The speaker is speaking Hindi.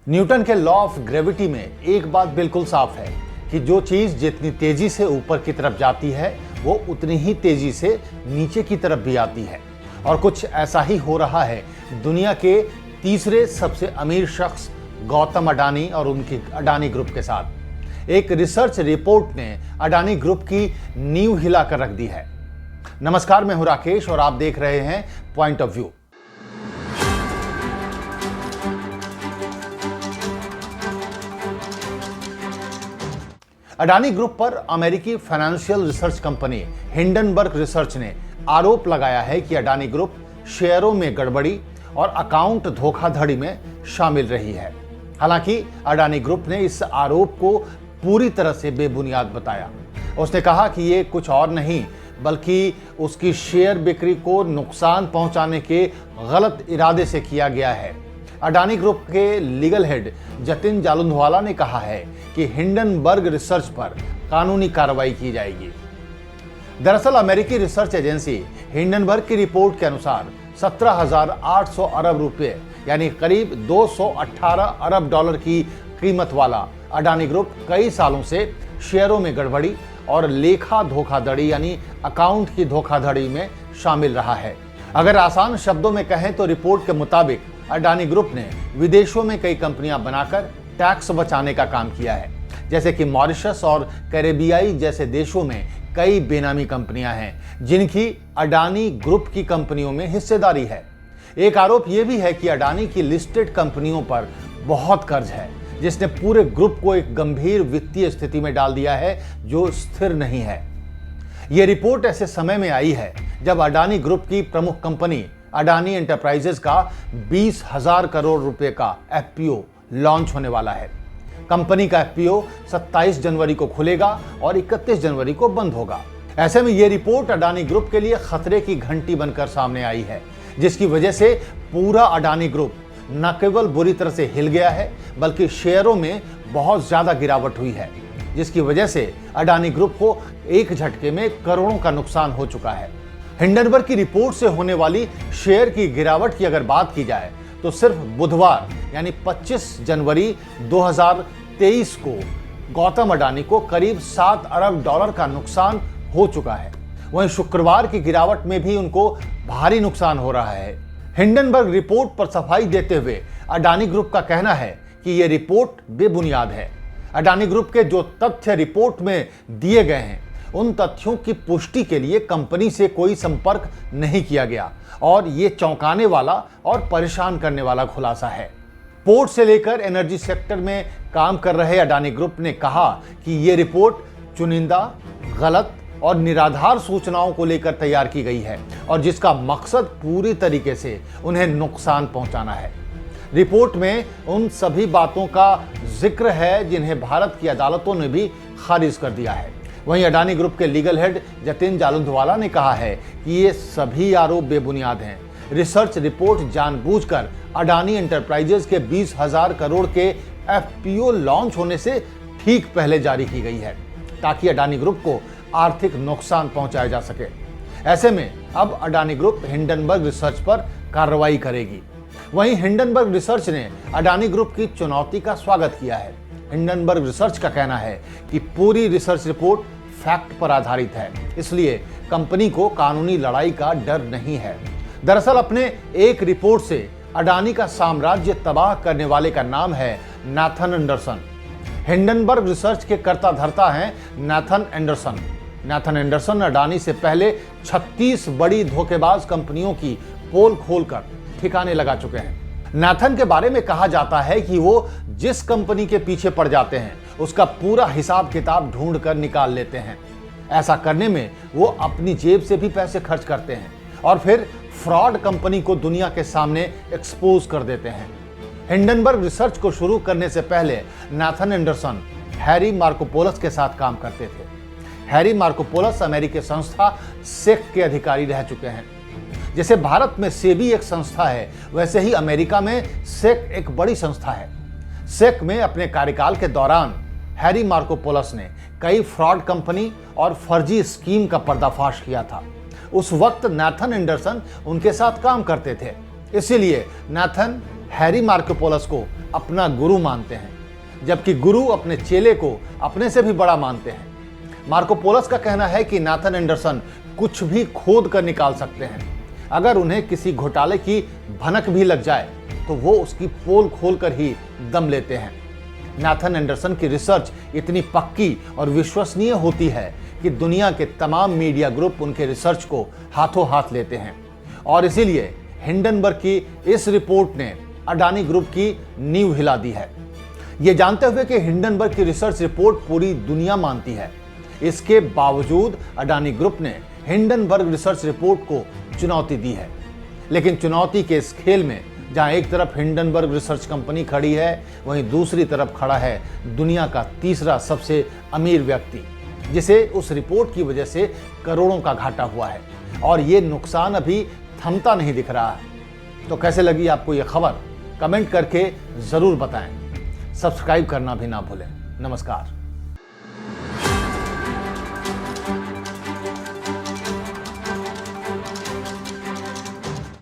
न्यूटन के लॉ ऑफ ग्रेविटी में एक बात बिल्कुल साफ है कि जो चीज जितनी तेजी से ऊपर की तरफ जाती है वो उतनी ही तेजी से नीचे की तरफ भी आती है। और कुछ ऐसा ही हो रहा है दुनिया के तीसरे सबसे अमीर शख्स गौतम अडानी और उनकी अडानी ग्रुप के साथ। एक रिसर्च रिपोर्ट ने अडानी ग्रुप की नींव हिला कर रख दी है। नमस्कार, मैं हूं राकेश और आप देख रहे हैं point of view. Adani group पर अमेरिकी financial research company Hindenburg research ने आरोप लगाया है कि अडानी ग्रुप शेयरों में गड़बड़ी और अकाउंट धोखाधड़ी में शामिल रही है। हालांकि अडानी ग्रुप ने इस आरोप को पूरी तरह से बेबुनियाद बताया। उसने कहा कि ये कुछ और नहीं बल्कि उसकी शेयर बिक्री को नुकसान पहुंचाने के गलत इरादे से किया गया है। अडानी ग्रुप के लीगल हेड जतिन जालुंधवाला ने कहा है कि हिंडनबर्ग रिसर्च पर कानूनी कार्रवाई की जाएगी। दरअसल अमेरिकी रिसर्च एजेंसी हिंडनबर्ग की रिपोर्ट के अनुसार 17,800 अरब रुपए यानी करीब 218 अरब डॉलर की कीमत वाला अडानी ग्रुप कई सालों से शेयरों में गड़बड़ी और लेखा धोखाधड़ी यानी अकाउंट की धोखाधड़ी में शामिल रहा है। अगर आसान शब्दों में कहें तो रिपोर्ट के मुताबिक अडानी ग्रुप ने विदेशों में कई कंपनियां बनाकर टैक्स बचाने का काम किया है, जैसे कि मॉरिशस और कैरेबियाई जैसे देशों में कई बेनामी कंपनियां हैं जिनकी अडानी ग्रुप की कंपनियों में हिस्सेदारी है। एक आरोप यह भी है कि अडानी की लिस्टेड कंपनियों पर बहुत कर्ज है, जिसने पूरे ग्रुप को एक गंभीर वित्तीय स्थिति में डाल दिया है जो स्थिर नहीं है। यह रिपोर्ट ऐसे समय में आई है जब अडानी ग्रुप की प्रमुख कंपनी अडानी एंटरप्राइजेज का 20,000 करोड़ रुपए का एफपीओ लॉन्च होने वाला है। कंपनी का एफपीओ 27 जनवरी को खुलेगा और 31 जनवरी को बंद होगा। ऐसे में यह रिपोर्ट अडानी ग्रुप के लिए खतरे की घंटी बनकर सामने आई है, जिसकी वजह से पूरा अडानी ग्रुप न केवल बुरी तरह से हिल गया है बल्कि शेयरों में बहुत ज्यादा गिरावट हुई है, जिसकी वजह से अडानी ग्रुप को एक झटके में करोड़ों का नुकसान हो चुका है। हिंडनबर्ग की रिपोर्ट से होने वाली शेयर की गिरावट की अगर बात की जाए तो सिर्फ बुधवार यानी 25 जनवरी 2023 को गौतम अडानी को करीब 7 अरब डॉलर का नुकसान हो चुका है। वहीं शुक्रवार की गिरावट में भी उनको भारी नुकसान हो रहा है। हिंडनबर्ग रिपोर्ट पर सफाई देते हुए अडानी ग्रुप का कहना है कि यह रिपोर्ट बेबुनियाद है। अडानी ग्रुप के जो तथ्य रिपोर्ट में दिए गए हैं उन तथ्यों की पुष्टि के लिए कंपनी से कोई संपर्क नहीं किया गया और ये चौंकाने वाला और परेशान करने वाला खुलासा है। पोर्ट से लेकर एनर्जी सेक्टर में काम कर रहे अडानी ग्रुप ने कहा कि ये रिपोर्ट चुनिंदा, गलत और निराधार सूचनाओं को लेकर तैयार की गई है और जिसका मकसद पूरी तरीके से उन्हें नुकसान पहुंचाना है। रिपोर्ट में उन सभी बातों का जिक्र है जिन्हें भारत की अदालतों ने भी खारिज कर दिया है। वहीं अडानी ग्रुप के लीगल हेड जतिन जालुंधवाला ने कहा है कि ये सभी आरोप बेबुनियाद हैं। रिसर्च रिपोर्ट जानबूझकर अडानी एंटरप्राइजेज के 20,000 करोड़ के एफपीओ लॉन्च होने से ठीक पहले जारी की गई है ताकि अडानी ग्रुप को आर्थिक नुकसान पहुंचाया जा सके। ऐसे में अब अडानी ग्रुप हिंडनबर्ग रिसर्च पर कार्रवाई करेगी। वहीं हिंडनबर्ग रिसर्च ने अडानी ग्रुप की चुनौती का स्वागत किया है। हिंडनबर्ग रिसर्च का कहना है कि पूरी रिसर्च रिपोर्ट फैक्ट पर आधारित है, इसलिए कंपनी को कानूनी लड़ाई का डर नहीं है। दरअसल अपने एक रिपोर्ट से अडानी का साम्राज्य तबाह करने वाले का नाम है नाथन एंडरसन। हिंडनबर्ग रिसर्च के कर्ता धर्ता हैं Nathan Anderson. Nathan Anderson Adani से पहले 36 बड़ी धोखेबाज कंपनियों की पोल खोलकर ठिकाने लगा चुके हैं। नाथन के बारे में कहा जाता है कि वो जिस कंपनी के पीछे पड़ जाते हैं उसका पूरा हिसाब किताब ढूंढ कर निकाल लेते हैं। ऐसा करने में वो अपनी जेब से भी पैसे खर्च करते हैं और फिर फ्रॉड कंपनी को दुनिया के सामने एक्सपोज कर देते हैं। हिंडनबर्ग रिसर्च को शुरू करने से पहले नाथन एंडरसन हैरी मार्कोपोलस के साथ काम करते थे। हैरी मार्कोपोलस अमेरिकी संस्था सेक के अधिकारी रह चुके हैं। जैसे भारत में सेबी एक संस्था है, वैसे ही अमेरिका में सेक एक बड़ी संस्था है। सेक में अपने कार्यकाल के दौरान हैरी मार्कोपोलस ने कई फ्रॉड कंपनी और फर्जी स्कीम का पर्दाफाश किया था। उस वक्त नाथन एंडरसन उनके साथ काम करते थे, इसीलिए नाथन हैरी मार्कोपोलस को अपना गुरु मानते हैं, जबकि गुरु अपने चेले को अपने से भी बड़ा मानते हैं। मार्कोपोलस का कहना है कि नाथन एंडरसन कुछ भी खोद कर निकाल सकते हैं। अगर उन्हें किसी घोटाले की भनक भी लग जाए तो वो उसकी पोल खोलकर ही दम लेते हैं। नाथन एंडरसन की रिसर्च इतनी पक्की और विश्वसनीय होती है कि दुनिया के तमाम मीडिया ग्रुप उनके रिसर्च को हाथों हाथ लेते हैं, और इसीलिए हिंडनबर्ग की इस रिपोर्ट ने अडानी ग्रुप की नींव हिला दी है। ये जानते हुए कि हिंडनबर्ग की रिसर्च रिपोर्ट पूरी दुनिया मानती है, इसके बावजूद अडानी ग्रुप ने हिंडनबर्ग रिसर्च रिपोर्ट को चुनौती दी है। लेकिन चुनौती के इस खेल में जहां एक तरफ हिंडनबर्ग रिसर्च कंपनी खड़ी है, वहीं दूसरी तरफ खड़ा है दुनिया का तीसरा सबसे अमीर व्यक्ति, जिसे उस रिपोर्ट की वजह से करोड़ों का घाटा हुआ है, और ये नुकसान अभी थमता नहीं दिख रहा है। तो कैसे लगी आपको ये खबर? कमेंट करके जरूर बताएं। सब्सक्राइब करना भी ना भूलें। नमस्कार।